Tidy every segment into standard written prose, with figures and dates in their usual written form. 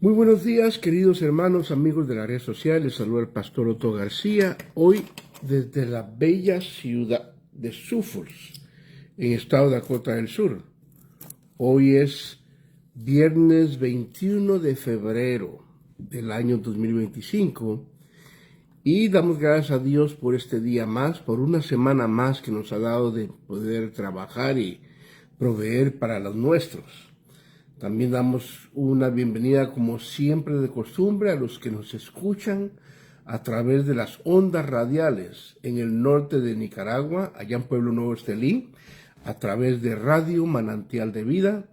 Muy buenos días, queridos hermanos, amigos de la red social. Les saluda el pastor Otto García, hoy desde la bella ciudad de Sioux Falls, en el estado de Dakota del Sur. Hoy es viernes 21 de febrero del año 2025 y damos gracias a Dios por este día más, por una semana más que nos ha dado de poder trabajar y proveer para los nuestros. También damos una bienvenida, como siempre de costumbre, a los que nos escuchan a través de las ondas radiales en el norte de Nicaragua, allá en Pueblo Nuevo Estelí, a través de Radio Manantial de Vida,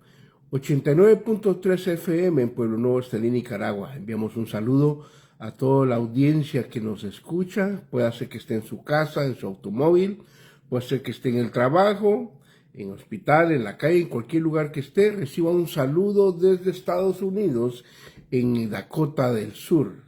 89.3 FM en Pueblo Nuevo Estelí, Nicaragua. Enviamos un saludo a toda la audiencia que nos escucha. Puede ser que esté en su casa, en su automóvil, puede ser que esté en el trabajo, en hospital, en la calle, en cualquier lugar que esté. Reciba un saludo desde Estados Unidos, en Dakota del Sur.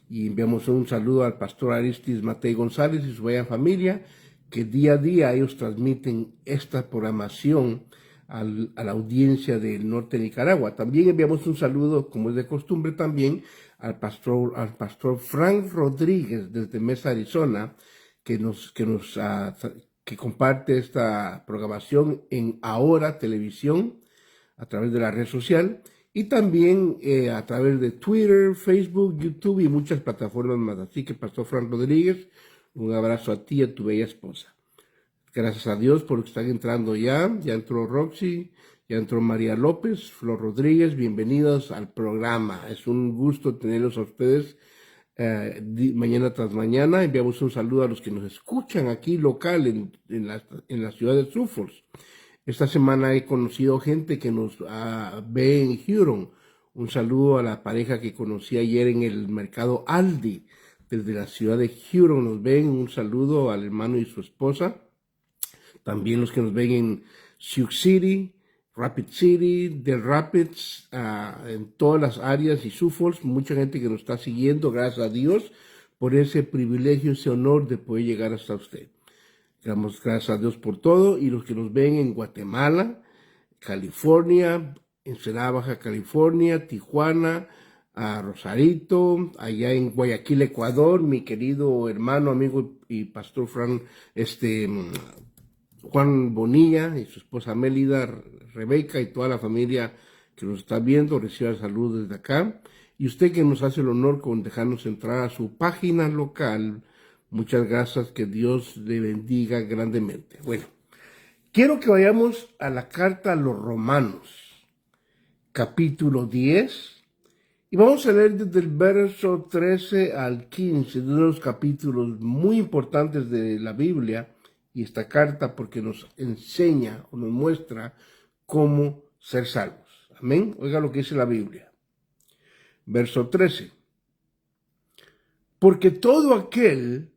Y enviamos un saludo al pastor Aristis Matei González y su bella familia, que día a día ellos transmiten esta programación a la audiencia del norte de Nicaragua. También enviamos un saludo, como es de costumbre también, al pastor Frank Rodríguez desde Mesa, Arizona, que comparte esta programación en Ahora Televisión a través de la red social y también a través de Twitter, Facebook, YouTube y muchas plataformas más. Así que, Pastor Frank Rodríguez, un abrazo a ti y a tu bella esposa. Gracias a Dios por que están entrando ya entró Roxy, ya entró María López, Flor Rodríguez, bienvenidos al programa. Es un gusto tenerlos a ustedes mañana tras mañana. Enviamos un saludo a los que nos escuchan aquí local en la ciudad de Sioux Falls. Esta semana he conocido gente que nos ve en Huron. Un saludo a la pareja que conocí ayer en el mercado Aldi, desde la ciudad de Huron nos ven. Un saludo al hermano y su esposa. También los que nos ven en Sioux City, Rapid City, Del Rapids, en todas las áreas y Sioux Falls, mucha gente que nos está siguiendo, gracias a Dios por ese privilegio, ese honor de poder llegar hasta usted. Damos gracias a Dios por todo, y los que nos ven en Guatemala, California, Ensenada Baja California, Tijuana, Rosarito, allá en Guayaquil, Ecuador, mi querido hermano, amigo y pastor Juan Bonilla y su esposa Mélida, Rebeca y toda la familia que nos está viendo, reciba salud desde acá. Y usted que nos hace el honor con dejarnos entrar a su página local, muchas gracias, que Dios le bendiga grandemente. Bueno, quiero que vayamos a la carta a los Romanos, capítulo 10, y vamos a leer desde el verso 13 al 15, de uno de los capítulos muy importantes de la Biblia, y esta carta porque nos enseña o nos muestra cómo ser salvos. Amén. Oiga lo que dice la Biblia. Verso 13. Porque todo aquel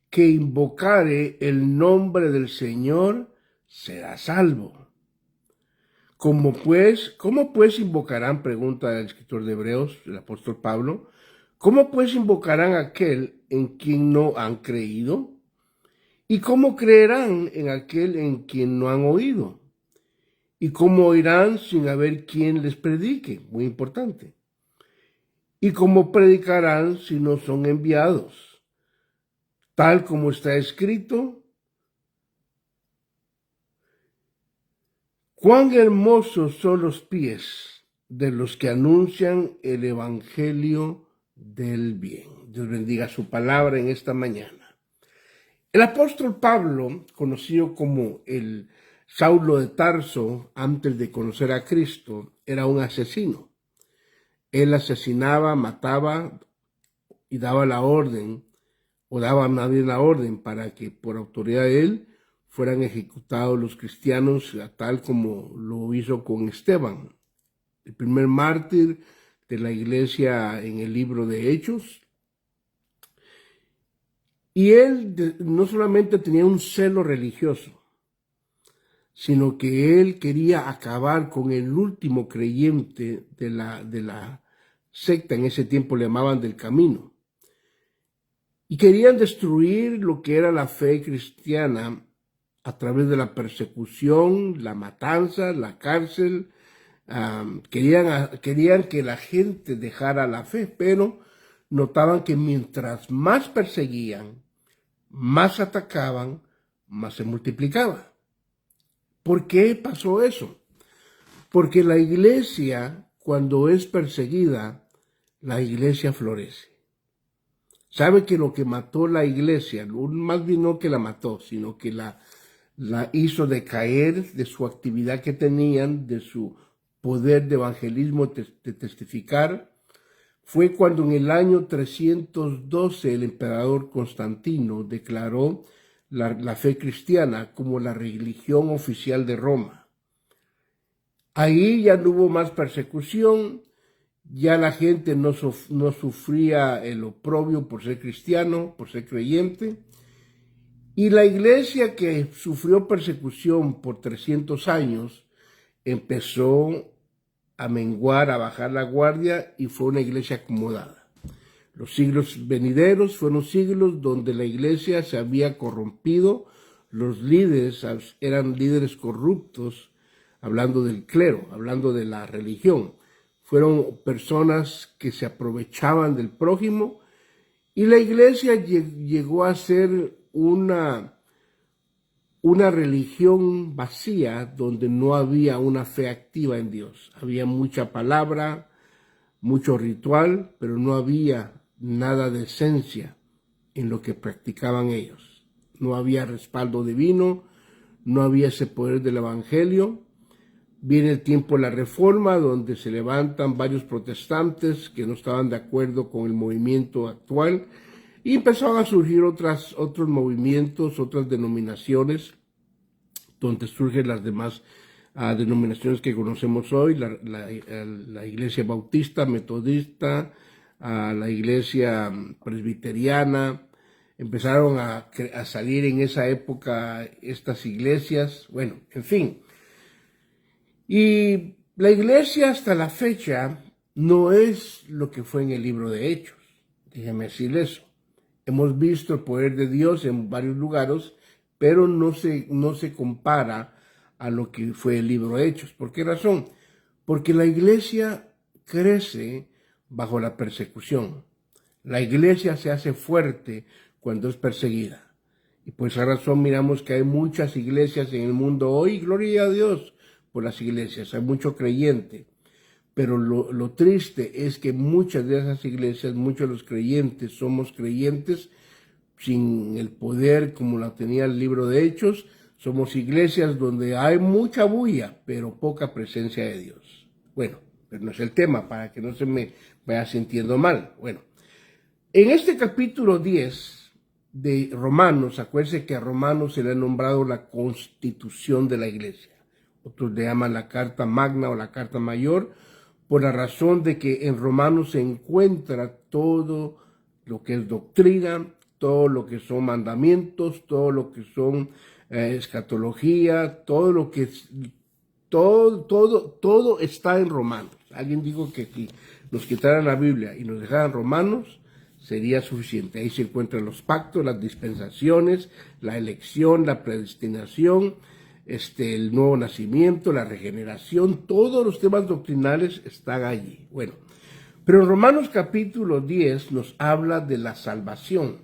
que invocare el nombre del Señor será salvo. ¿Cómo pues invocarán? Pregunta el escritor de Hebreos, el apóstol Pablo. ¿Cómo pues invocarán a aquel en quien no han creído? ¿Y cómo creerán en aquel en quien no han oído? ¿Y cómo oirán sin haber quien les predique? Muy importante. ¿Y cómo predicarán si no son enviados? Tal como está escrito: cuán hermosos son los pies de los que anuncian el evangelio del bien. Dios bendiga su palabra en esta mañana. El apóstol Pablo, conocido como el Saulo de Tarso, antes de conocer a Cristo, era un asesino. Él asesinaba, mataba y daba la orden, o daba nadie la orden para que por autoridad de él fueran ejecutados los cristianos, tal como lo hizo con Esteban, el primer mártir de la iglesia en el libro de Hechos. Y él no solamente tenía un celo religioso, sino que él quería acabar con el último creyente de la secta. En ese tiempo le llamaban del camino. Y querían destruir lo que era la fe cristiana a través de la persecución, la matanza, la cárcel, querían que la gente dejara la fe, pero notaban que mientras más perseguían, más atacaban, más se multiplicaba. ¿Por qué pasó eso? Porque la iglesia, cuando es perseguida, la iglesia florece. ¿Sabe que lo que mató la iglesia, más bien no que la mató, sino que la hizo decaer de su actividad que tenían, de su poder de evangelismo, de testificar, fue cuando en el año 312 el emperador Constantino declaró la fe cristiana como la religión oficial de Roma. Ahí ya no hubo más persecución, ya la gente no sufría el oprobio por ser cristiano, por ser creyente, y la iglesia que sufrió persecución por 300 años empezó a menguar, a bajar la guardia y fue una iglesia acomodada. Los siglos venideros fueron siglos donde la iglesia se había corrompido, los líderes eran líderes corruptos, hablando del clero, hablando de la religión. Fueron personas que se aprovechaban del prójimo y la iglesia llegó a ser una religión vacía donde no había una fe activa en Dios. Había mucha palabra, mucho ritual, pero no había nada de esencia en lo que practicaban ellos. No había respaldo divino, no había ese poder del evangelio. Viene el tiempo de la Reforma, donde se levantan varios protestantes que no estaban de acuerdo con el movimiento actual y empezaron a surgir otros movimientos, otras denominaciones, donde surgen las demás denominaciones que conocemos hoy, la iglesia bautista, metodista, la iglesia presbiteriana. Empezaron a salir en esa época estas iglesias, bueno, en fin. Y la iglesia hasta la fecha no es lo que fue en el libro de Hechos, déjeme decirle eso. Hemos visto el poder de Dios en varios lugares, pero no se compara a lo que fue el libro de Hechos. ¿Por qué razón? Porque la iglesia crece bajo la persecución. La iglesia se hace fuerte cuando es perseguida. Y por esa razón miramos que hay muchas iglesias en el mundo hoy, gloria a Dios por las iglesias, hay mucho creyente. Pero lo triste es que muchas de esas iglesias, muchos de los creyentes, somos creyentes sin el poder como la tenía el libro de Hechos. Somos iglesias donde hay mucha bulla, pero poca presencia de Dios. Bueno, pero no es el tema, para que no se me vaya sintiendo mal. Bueno, en este capítulo 10 de Romanos, acuérdense que a Romanos se le ha nombrado la constitución de la iglesia. Otros le llaman la carta magna o la carta mayor, por la razón de que en Romanos se encuentra todo lo que es doctrina, todo lo que son mandamientos, todo lo que son escatología, todo lo que es, todo está en Romanos. Alguien dijo que si nos quitaran la Biblia y nos dejaran Romanos, sería suficiente. Ahí se encuentran los pactos, las dispensaciones, la elección, la predestinación, el nuevo nacimiento, la regeneración, todos los temas doctrinales están allí. Bueno, pero en Romanos capítulo 10 nos habla de la salvación,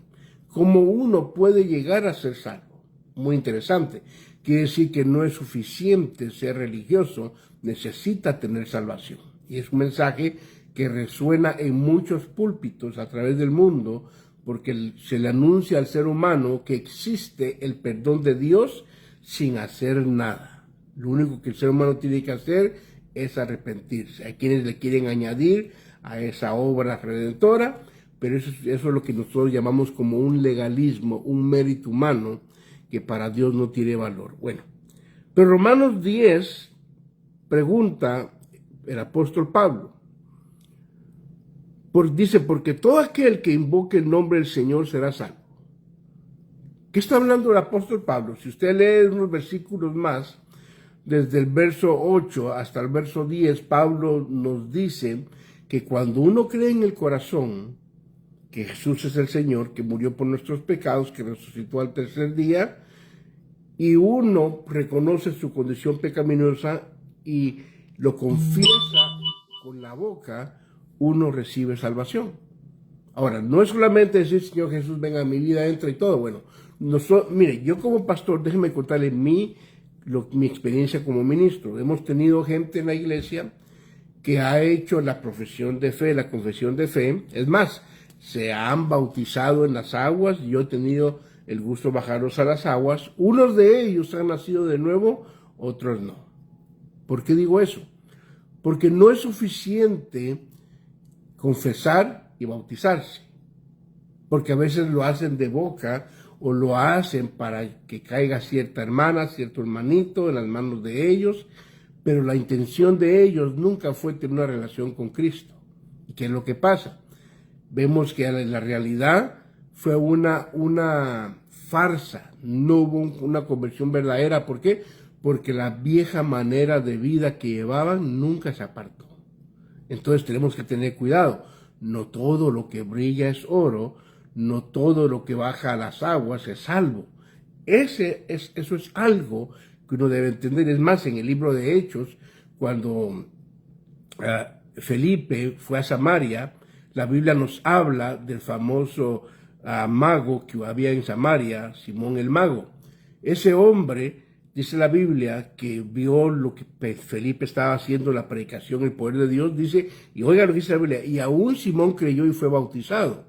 cómo uno puede llegar a ser salvo. Muy interesante. Quiere decir que no es suficiente ser religioso, necesita tener salvación. Y es un mensaje que resuena en muchos púlpitos a través del mundo, porque se le anuncia al ser humano que existe el perdón de Dios sin hacer nada. Lo único que el ser humano tiene que hacer es arrepentirse. Hay quienes le quieren añadir a esa obra redentora, pero eso es lo que nosotros llamamos como un legalismo, un mérito humano que para Dios no tiene valor. Bueno, pero Romanos 10 pregunta el apóstol Pablo, dice, porque todo aquel que invoque el nombre del Señor será salvo. ¿Qué está hablando el apóstol Pablo? Si usted lee unos versículos más, desde el verso 8 hasta el verso 10, Pablo nos dice que cuando uno cree en el corazón que Jesús es el Señor, que murió por nuestros pecados, que resucitó al tercer día, y uno reconoce su condición pecaminosa y lo confiesa con la boca, uno recibe salvación. Ahora, no es solamente decir, Señor Jesús, venga a mi vida, entra y todo. Bueno, mire, yo como pastor, déjeme contarle mi experiencia como ministro. Hemos tenido gente en la iglesia que ha hecho la profesión de fe, la confesión de fe. Es más, se han bautizado en las aguas. Yo he tenido el gusto de bajarlos a las aguas. Unos de ellos han nacido de nuevo, otros no. ¿Por qué digo eso? Porque no es suficiente confesar y bautizarse. Porque a veces lo hacen de boca o lo hacen para que caiga cierta hermana, cierto hermanito en las manos de ellos, pero la intención de ellos nunca fue tener una relación con Cristo. ¿Y qué es lo que pasa? Vemos que la realidad fue una farsa, no hubo una conversión verdadera. ¿Por qué? Porque la vieja manera de vida que llevaban nunca se apartó. Entonces tenemos que tener cuidado. No todo lo que brilla es oro, no todo lo que baja a las aguas es salvo. Eso es algo que uno debe entender. Es más, en el libro de Hechos, cuando Felipe fue a Samaria, la Biblia nos habla del famoso mago que había en Samaria, Simón el mago. Ese hombre, dice la Biblia, que vio lo que Felipe estaba haciendo, la predicación, el poder de Dios, dice, y oiga lo que dice la Biblia, y aún Simón creyó y fue bautizado,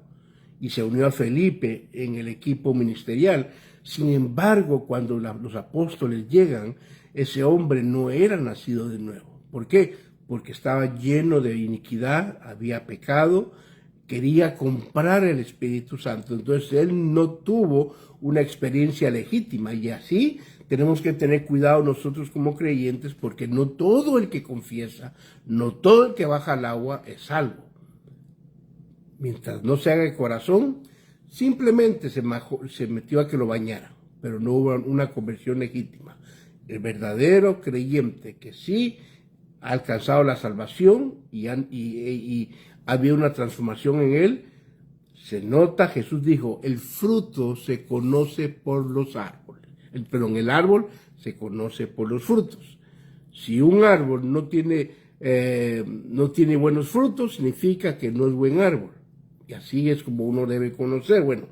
y se unió a Felipe en el equipo ministerial. Sin embargo, cuando los apóstoles llegan, ese hombre no era nacido de nuevo. ¿Por qué? Porque estaba lleno de iniquidad, había pecado, quería comprar el Espíritu Santo. Entonces él no tuvo una experiencia legítima, y así tenemos que tener cuidado nosotros como creyentes, porque no todo el que confiesa, no todo el que baja al agua es salvo. Mientras no se haga el corazón, simplemente se metió a que lo bañaran, pero no hubo una conversión legítima. El verdadero creyente que sí ha alcanzado la salvación y había una transformación en él, se nota. Jesús dijo, el fruto se conoce por los árboles. El árbol se conoce por los frutos. Si un árbol no tiene buenos frutos, significa que no es buen árbol. Y así es como uno debe conocer. Bueno,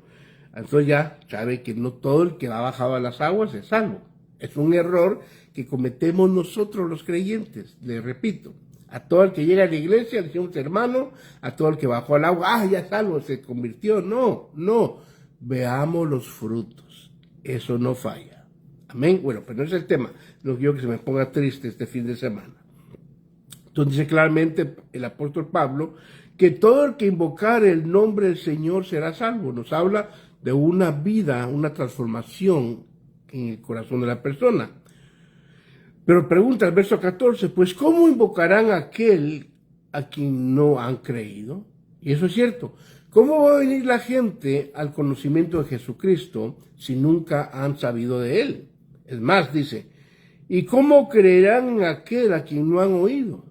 entonces ya sabe que no todo el que va bajado a las aguas es salvo. Es un error que cometemos nosotros los creyentes. Le repito, a todo el que llega a la iglesia le decimos hermano, a todo el que bajó al agua, ya es salvo, se convirtió. No. Veamos los frutos. Eso no falla. Amén. Bueno, pero no es el tema. No quiero que se me ponga triste este fin de semana. Entonces dice claramente el apóstol Pablo que todo el que invocare el nombre del Señor será salvo. Nos habla de una vida, una transformación en el corazón de la persona. Pero pregunta el verso 14, pues ¿cómo invocarán a aquel a quien no han creído? Y eso es cierto. ¿Cómo va a venir la gente al conocimiento de Jesucristo si nunca han sabido de Él? Es más, dice, ¿y cómo creerán en aquel a quien no han oído?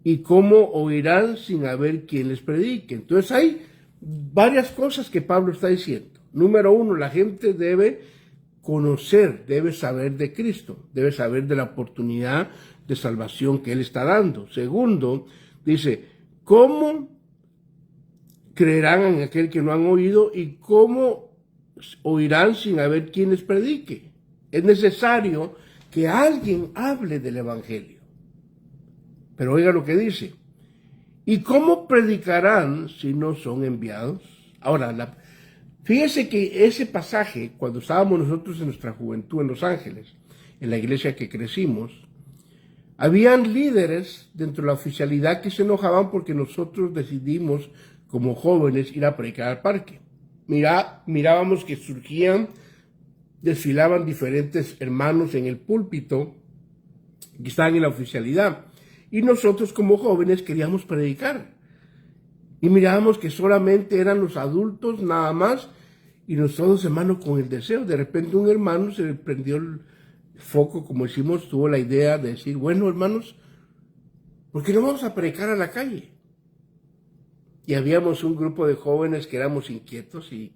¿Y cómo oirán sin haber quien les predique? Entonces hay varias cosas que Pablo está diciendo. Número uno, la gente debe conocer, debe saber de Cristo, debe saber de la oportunidad de salvación que Él está dando. Segundo, dice, ¿cómo creerán en aquel que no han oído y cómo oirán sin haber quien les predique? Es necesario que alguien hable del Evangelio. Pero oiga lo que dice. ¿Y cómo predicarán si no son enviados? Ahora, fíjese que ese pasaje, cuando estábamos nosotros en nuestra juventud en Los Ángeles, en la iglesia que crecimos, habían líderes dentro de la oficialidad que se enojaban porque nosotros decidimos como jóvenes ir a predicar al parque. Mirábamos que desfilaban diferentes hermanos en el púlpito que estaban en la oficialidad. Y nosotros como jóvenes queríamos predicar. Y mirábamos que solamente eran los adultos nada más. Y nosotros, hermanos, con el deseo. De repente un hermano se le prendió el foco, como decimos, tuvo la idea de decir, bueno, hermanos, ¿por qué no vamos a predicar a la calle? Y habíamos un grupo de jóvenes que éramos inquietos y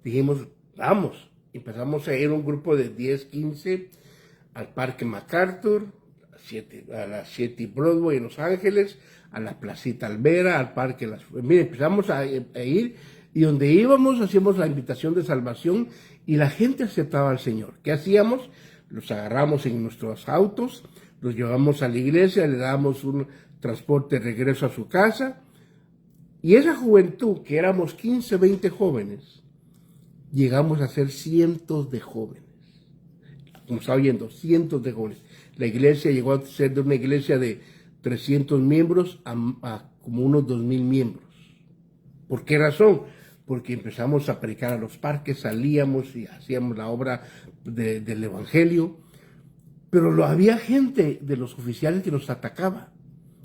dijimos, vamos. Empezamos a ir un grupo de 10, 15 al Parque MacArthur. a la 7 Broadway en Los Ángeles, a la Placita Alvera, al Parque Las Flores. Mire, empezamos a ir y donde íbamos hacíamos la invitación de salvación y la gente aceptaba al Señor. ¿Qué hacíamos? Los agarramos en nuestros autos, los llevamos a la iglesia, le dábamos un transporte de regreso a su casa. Y esa juventud, que éramos 15, 20 jóvenes, llegamos a ser cientos de jóvenes. Como está oyendo, cientos de jóvenes. La iglesia llegó a ser de una iglesia de 300 miembros a como unos 2,000 miembros. ¿Por qué razón? Porque empezamos a predicar a los parques, salíamos y hacíamos la obra del evangelio. Pero había gente de los oficiales que nos atacaba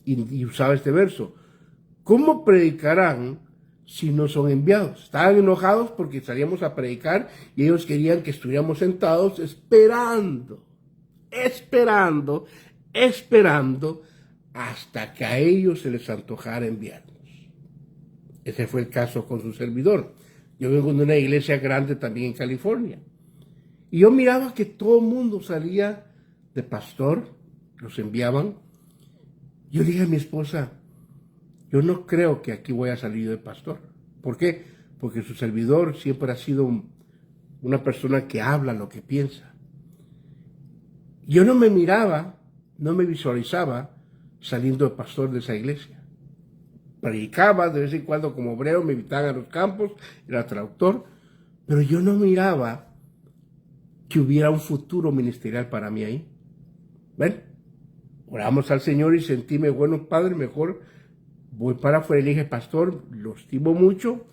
y usaba este verso. ¿Cómo predicarán si no son enviados? Estaban enojados porque salíamos a predicar y ellos querían que estuviéramos sentados esperando hasta que a ellos se les antojara enviarnos. Ese fue el caso con su servidor. Yo vengo de una iglesia grande también en California. Y yo miraba que todo el mundo salía de pastor, los enviaban. Yo dije a mi esposa, yo no creo que aquí voy a salir de pastor. ¿Por qué? Porque su servidor siempre ha sido una persona que habla lo que piensa. Yo no me miraba, no me visualizaba saliendo de pastor de esa iglesia. Predicaba de vez en cuando como obrero, me invitaban a los campos, era traductor, pero yo no miraba que hubiera un futuro ministerial para mí ahí. ¿Ven? Oramos al Señor y sentíme, bueno, Padre, mejor voy para afuera. Y le dije, pastor, lo estimo mucho,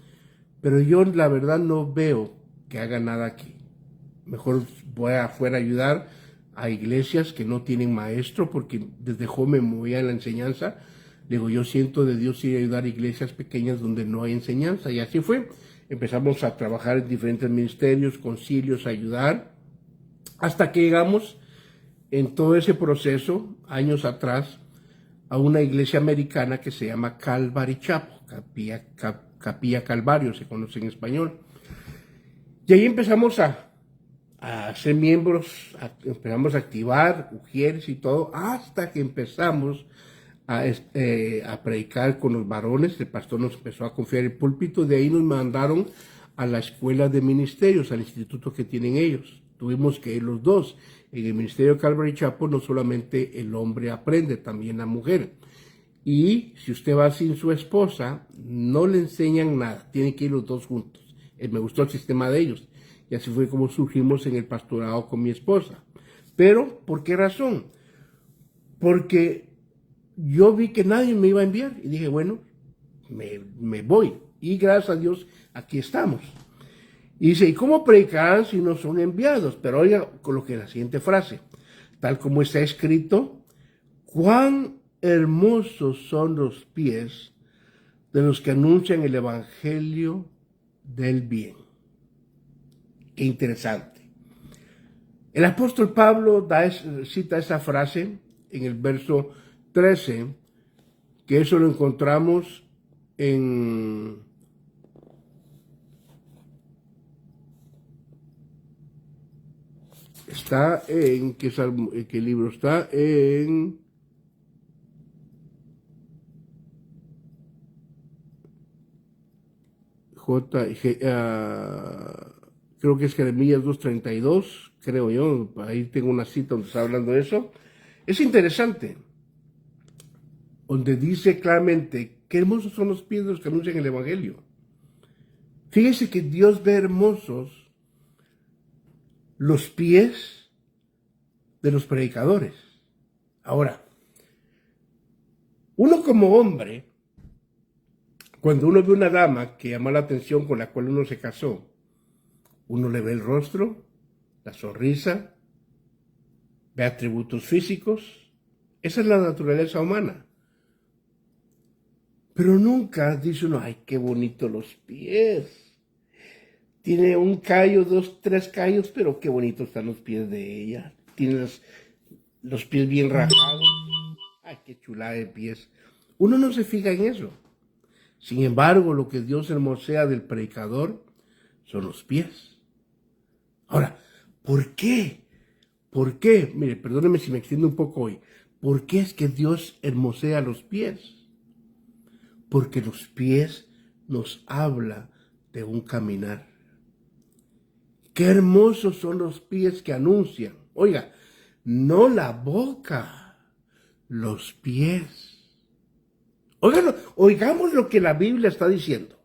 pero yo la verdad no veo que haga nada aquí. Mejor voy afuera a ayudar a iglesias que no tienen maestro, porque desde joven me movía en la enseñanza. Le digo, yo siento de Dios ir a ayudar a iglesias pequeñas donde no hay enseñanza. Y así fue. Empezamos a trabajar en diferentes ministerios, concilios, a ayudar, hasta que llegamos en todo ese proceso, años atrás, a una iglesia americana que se llama Calvary Chapel, Capilla Calvario, se conoce en español. Y ahí empezamos a ser miembros, empezamos a activar ujieres y todo, hasta que empezamos a predicar con los varones. El pastor nos empezó a confiar el púlpito, de ahí nos mandaron a la escuela de ministerios, al instituto que tienen ellos. Tuvimos que ir los dos. En el ministerio de Calvary Chapel no solamente el hombre aprende, también la mujer. Y si usted va sin su esposa, no le enseñan nada, tienen que ir los dos juntos. Me gustó el sistema de ellos. Y así fue como surgimos en el pastorado con mi esposa. Pero, ¿por qué razón? Porque yo vi que nadie me iba a enviar y dije, bueno, me voy. Y gracias a Dios, aquí estamos. Y dice, ¿y cómo predicarán si no son enviados? Pero oiga, coloqué la siguiente frase, tal como está escrito, cuán hermosos son los pies de los que anuncian el evangelio del bien. Qué interesante. El apóstol Pablo cita esa frase en el verso 13, que eso lo encontramos en está en ¿qué libro está? En creo que es Jeremías 2:32, creo yo, ahí tengo una cita donde está hablando de eso. Es interesante, donde dice claramente, qué hermosos son los pies de los que anuncian el evangelio. Fíjese que Dios ve hermosos los pies de los predicadores. Ahora, uno como hombre, cuando uno ve una dama que llama la atención, con la cual uno se casó, uno le ve el rostro, la sonrisa, ve atributos físicos. Esa es la naturaleza humana. Pero nunca dice uno, ay, qué bonitos los pies. Tiene un callo, 2, 3 callos, pero qué bonitos están los pies de ella. Tiene los pies bien rajados. Ay, qué chulada de pies. Uno no se fija en eso. Sin embargo, lo que Dios hermosea del predicador son los pies. Ahora, ¿por qué? ¿Por qué? Mire, perdóneme si me extiendo un poco hoy. ¿Por qué es que Dios hermosea los pies? Porque los pies nos habla de un caminar. Qué hermosos son los pies que anuncian. Oiga, no la boca, los pies. Oigamos lo que la Biblia está diciendo.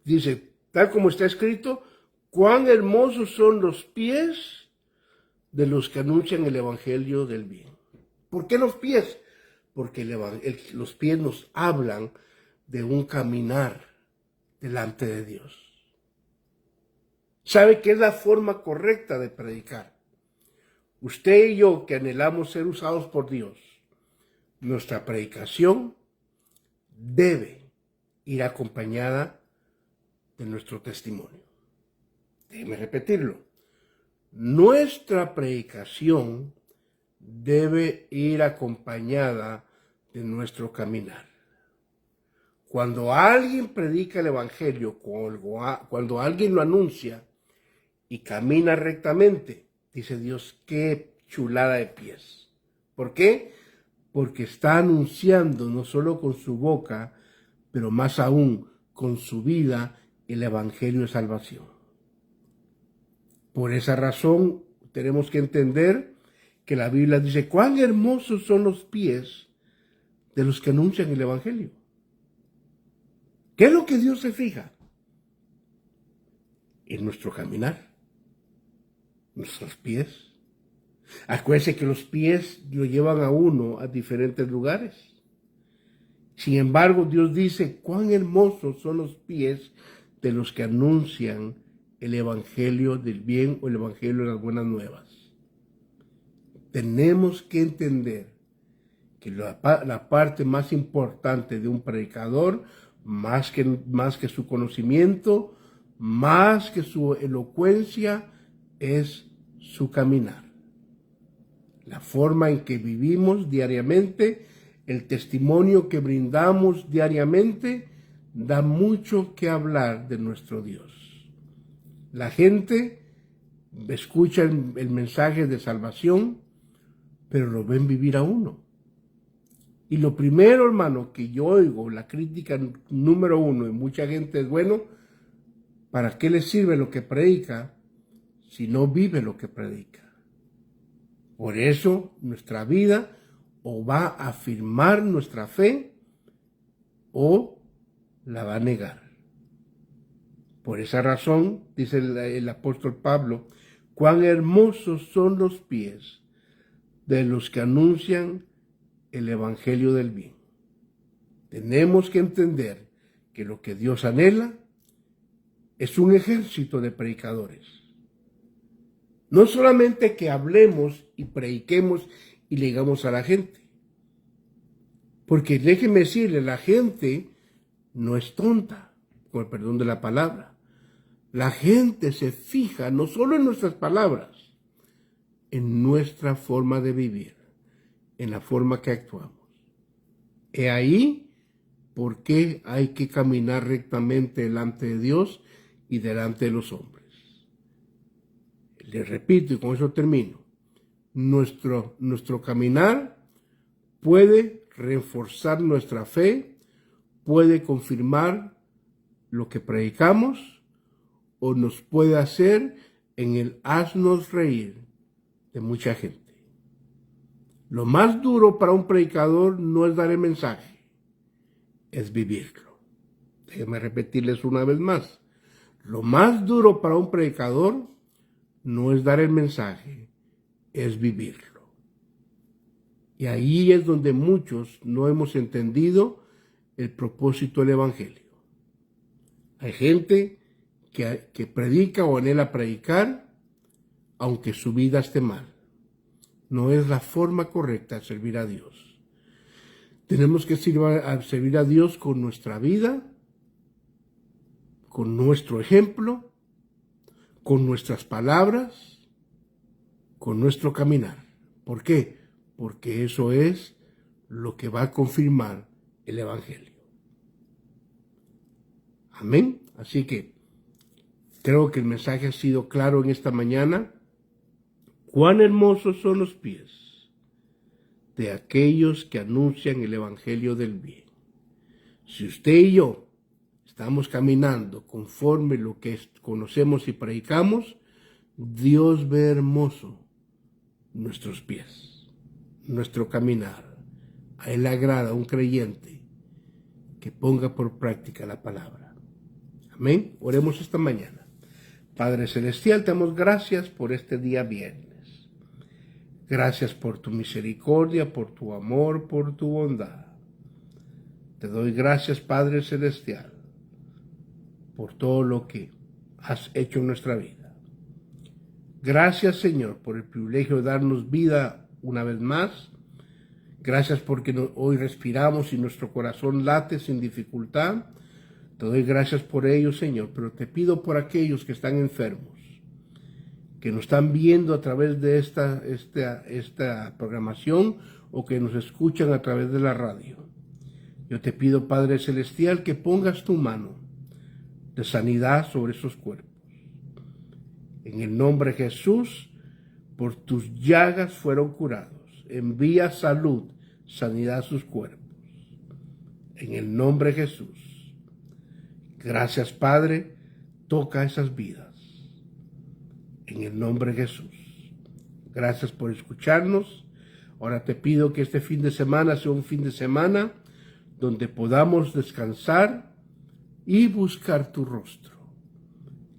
Dice, tal como está escrito, cuán hermosos son los pies de los que anuncian el evangelio del bien. ¿Por qué los pies? Porque los pies nos hablan de un caminar delante de Dios. ¿Sabe qué es la forma correcta de predicar? Usted y yo, que anhelamos ser usados por Dios, nuestra predicación debe ir acompañada de nuestro testimonio. Déjeme repetirlo. Nuestra predicación debe ir acompañada de nuestro caminar. Cuando alguien predica el evangelio, cuando alguien lo anuncia y camina rectamente, dice Dios, qué chulada de pies. ¿Por qué? Porque está anunciando no solo con su boca, pero más aún con su vida el evangelio de salvación. Por esa razón tenemos que entender que la Biblia dice, cuán hermosos son los pies de los que anuncian el evangelio. ¿Qué es lo que Dios se fija? En nuestro caminar, nuestros pies. Acuérdense que los pies lo llevan a uno a diferentes lugares. Sin embargo, Dios dice, cuán hermosos son los pies de los que anuncian el evangelio del bien o el evangelio de las buenas nuevas. Tenemos que entender que la parte más importante de un predicador, más que su conocimiento, más que su elocuencia, es su caminar. La forma en que vivimos diariamente, el testimonio que brindamos diariamente, da mucho que hablar de nuestro Dios. La gente escucha el mensaje de salvación, pero lo ven vivir a uno. Y lo primero, hermano, que yo oigo, la crítica número uno de mucha gente es, bueno, ¿para qué le sirve lo que predica si no vive lo que predica? Por eso nuestra vida o va a afirmar nuestra fe o la va a negar. Por esa razón, dice el apóstol Pablo, cuán hermosos son los pies de los que anuncian el evangelio del bien. Tenemos que entender que lo que Dios anhela es un ejército de predicadores. No solamente que hablemos y prediquemos y le digamos a la gente. Porque déjeme decirle, la gente no es tonta, con el perdón de la palabra. La gente se fija no solo en nuestras palabras, en nuestra forma de vivir, en la forma que actuamos. He ahí por qué hay que caminar rectamente delante de Dios y delante de los hombres. Les repito y con eso termino. Nuestro caminar puede reforzar nuestra fe, puede confirmar lo que predicamos o nos puede hacer en el haznos reír de mucha gente. Lo más duro para un predicador no es dar el mensaje, es vivirlo. Déjenme repetirles una vez más. Lo más duro para un predicador no es dar el mensaje, es vivirlo. Y ahí es donde muchos no hemos entendido el propósito del evangelio. Hay gente que predica o anhela predicar, aunque su vida esté mal. No es la forma correcta de servir a Dios. Tenemos que servir a Dios con nuestra vida, con nuestro ejemplo, con nuestras palabras, con nuestro caminar. ¿Por qué? Porque eso es lo que va a confirmar el evangelio. Amén. Así que creo que el mensaje ha sido claro en esta mañana. Cuán hermosos son los pies de aquellos que anuncian el evangelio del bien. Si usted y yo estamos caminando conforme lo que conocemos y predicamos, Dios ve hermoso nuestros pies, nuestro caminar. A Él le agrada a un creyente que ponga por práctica la palabra. Amén. Oremos esta mañana. Padre Celestial, te damos gracias por este día viernes. Gracias por tu misericordia, por tu amor, por tu bondad. Te doy gracias, Padre Celestial, por todo lo que has hecho en nuestra vida. Gracias, Señor, por el privilegio de darnos vida una vez más. Gracias porque hoy respiramos y nuestro corazón late sin dificultad. Te doy gracias por ello, Señor, pero te pido por aquellos que están enfermos, que nos están viendo a través de esta programación o que nos escuchan a través de la radio. Yo te pido, Padre Celestial, que pongas tu mano de sanidad sobre esos cuerpos. En el nombre de Jesús, por tus llagas fueron curados. Envía salud, sanidad a sus cuerpos. En el nombre de Jesús. Gracias, Padre. Toca esas vidas. En el nombre de Jesús. Gracias por escucharnos. Ahora te pido que este fin de semana sea un fin de semana donde podamos descansar y buscar tu rostro.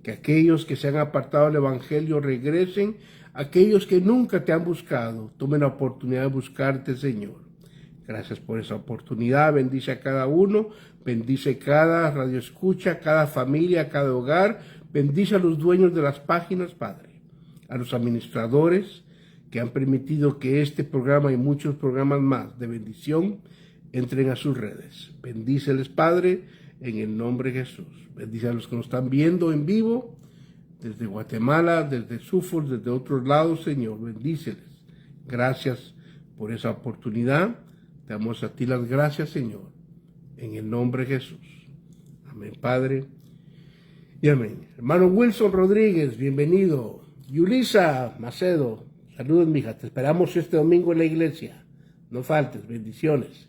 Que aquellos que se han apartado del Evangelio regresen, aquellos que nunca te han buscado, tomen la oportunidad de buscarte, Señor. Gracias por esa oportunidad, bendice a cada uno, bendice cada radioescucha, cada familia, cada hogar, bendice a los dueños de las páginas, Padre, a los administradores que han permitido que este programa y muchos programas más de bendición entren a sus redes. Bendíceles, Padre, en el nombre de Jesús. Bendice a los que nos están viendo en vivo, desde Guatemala, desde Suffolk, desde otros lados, Señor. Bendíceles. Gracias por esa oportunidad. Te damos a ti las gracias, Señor, en el nombre de Jesús. Amén, Padre. Y amén. Hermano Wilson Rodríguez, bienvenido. Yulisa Macedo, saludos, mija. Te esperamos este domingo en la iglesia. No faltes, bendiciones.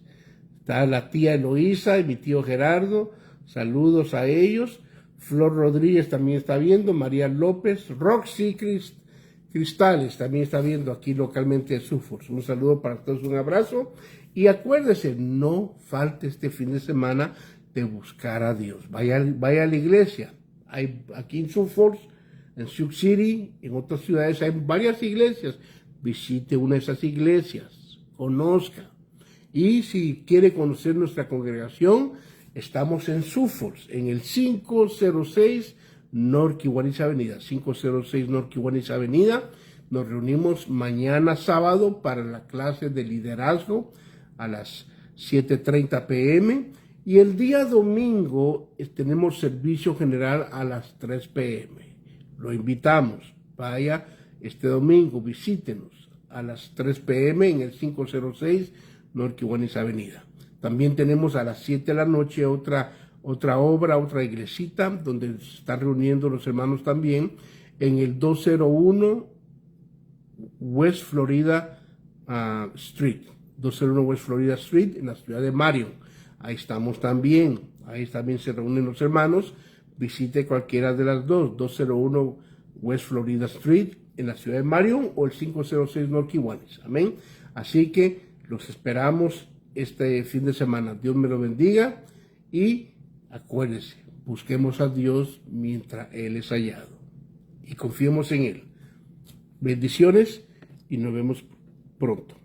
Está la tía Eloísa y mi tío Gerardo, saludos a ellos. Flor Rodríguez también está viendo, María López, Roxy Cristales también está viendo aquí localmente de Suffolk. Un saludo para todos, un abrazo. Y acuérdese, no falte este fin de semana de buscar a Dios. Vaya a la iglesia. Hay aquí en Suffolk, en Sioux City, en otras ciudades hay varias iglesias. Visite una de esas iglesias, conozca. Y si quiere conocer nuestra congregación, estamos en Suffolk, en el 506 North Kiwanis Avenida. 506 North Kiwanis Avenida. Nos reunimos mañana sábado para la clase de liderazgo a las 7:30 p.m. Y el día domingo tenemos servicio general a las 3 p.m. Lo invitamos. Vaya este domingo, visítenos a las 3 p.m. en el 506 North Kiwanis Avenida. También tenemos a las 7 de la noche otra obra, otra iglesita, donde se están reuniendo los hermanos también, en el 201 West Florida Street. 201 West Florida Street, en la ciudad de Marion. Ahí estamos también. Ahí también se reúnen los hermanos. Visite cualquiera de las dos. 201 West Florida Street, en la ciudad de Marion, o el 506 North Kiwanis. Amén. Así que los esperamos este fin de semana. Dios me lo bendiga y acuérdese, busquemos a Dios mientras Él es hallado y confiemos en Él. Bendiciones y nos vemos pronto.